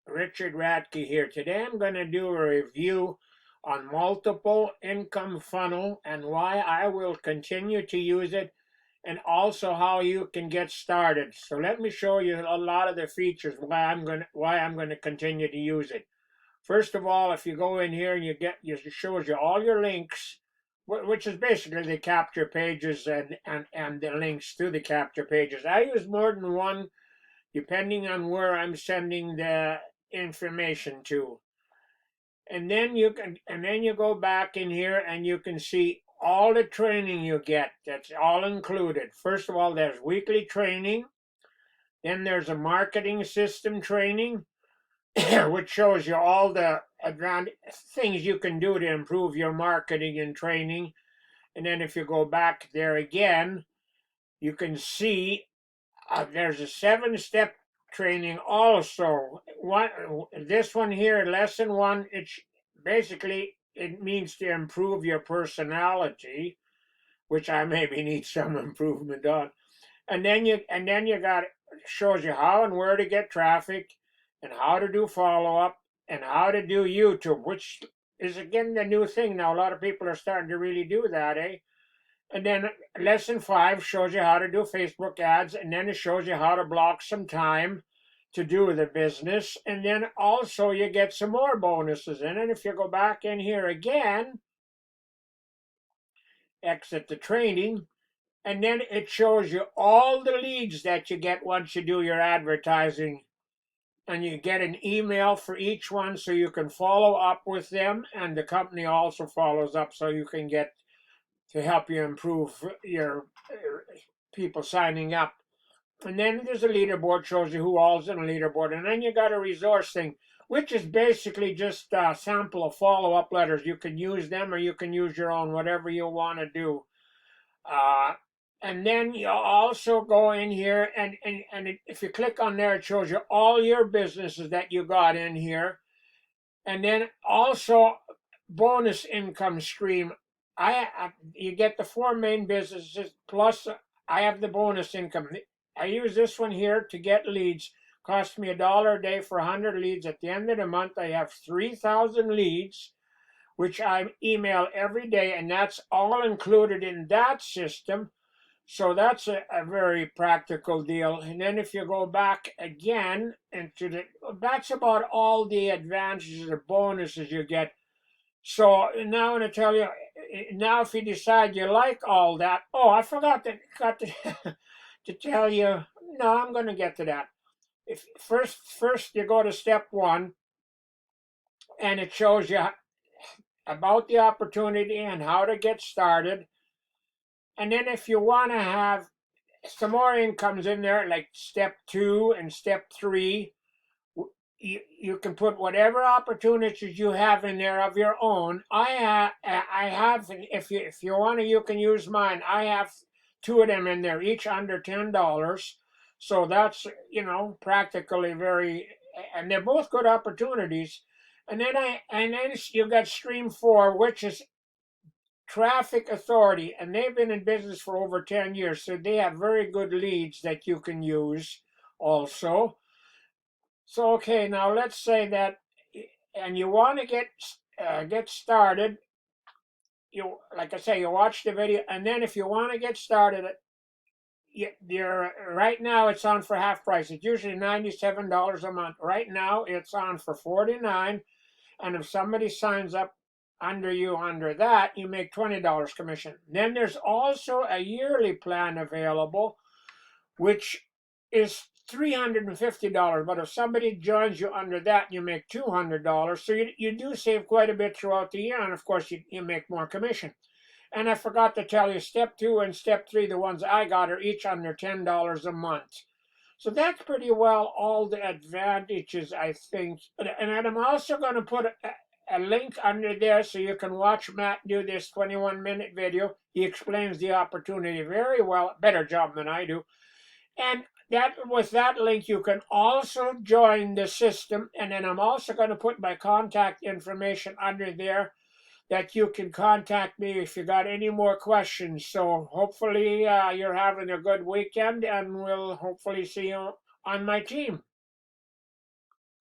Richard Radke here. Today I'm going to do a review on multiple income funnel and why I will continue to use it, and also how you can get started. So let me show you a lot of the features why I'm going to continue to use it. First of all, if you go in here and it shows you all your links, which is basically the capture pages and the links to the capture pages. I use more than one depending on where I'm sending the information to. And then you go back in here and you can see all the training you get. That's all included. First of all, there's weekly training. Then there's a marketing system training, which shows you all the things you can do to improve your marketing and training. And then if you go back there again, you can see there's a 7-step training also. This one here, lesson 1, it means to improve your personality, which I maybe need some improvement on. And then you got shows you how and where to get traffic, and how to do follow up, and how to do YouTube, which is again the new thing now. A lot of people are starting to really do that, eh? And then lesson 5 shows you how to do Facebook ads, and then it shows you how to block some time to do the business. And then also you get some more bonuses in it. If you go back in here again, exit the training, and then it shows you all the leads that you get once you do your advertising. And you get an email for each one so you can follow up with them, and the company also follows up so you can get to help you improve your people signing up. And then there's a leaderboard, shows you who all's in a leaderboard. And then you got a resource thing, which is basically just a sample of follow-up letters. You can use them or you can use your own, whatever you want to do. And then you also go in here, and if you click on there, it shows you all your businesses that you got in here. And then also bonus income stream. You get the 4 main businesses, plus I have the bonus income. I use this one here to get leads. Costs me $1 a day for 100 leads. At the end of the month, I have 3,000 leads, which I email every day, and that's all included in that system. So that's a very practical deal. And then if you go back again that's about all the advantages or bonuses you get. So now I'm going to tell you, now if you decide you like all that, I forgot to tell you, no, I'm going to get to that. If first you go to step 1, and it shows you about the opportunity and how to get started. And then if you want to have some more incomes in there, like step 2 and step 3, you can put whatever opportunities you have in there of your own. I have, if you want to, you can use mine. I have 2 of them in there, each under $10. So that's, practically and they're both good opportunities. And then you got stream 4, which is Traffic Authority, and they've been in business for over 10 years, so they have very good leads that you can use also. So okay, now let's say that, and you want to get started. Like I say, you watch the video, and then if you want to get started, you're right now it's on for half price. It's usually $97 a month. Right now it's on for $49, and if somebody signs up under that, you make $20 commission. Then there's also a yearly plan available, which is $350. But if somebody joins you under that, you make $200. So you do save quite a bit throughout the year, and of course you make more commission. And I forgot to tell you, step 2 and step 3, the ones I got, are each under $10 a month. So that's pretty well all the advantages, I think. And I'm also going to put a link under there so you can watch Matt do this 21-minute video. He explains the opportunity very well, better job than I do. And with that link, you can also join the system. And then I'm also going to put my contact information under there, that you can contact me if you got any more questions. So hopefully you're having a good weekend, and we'll hopefully see you on my team.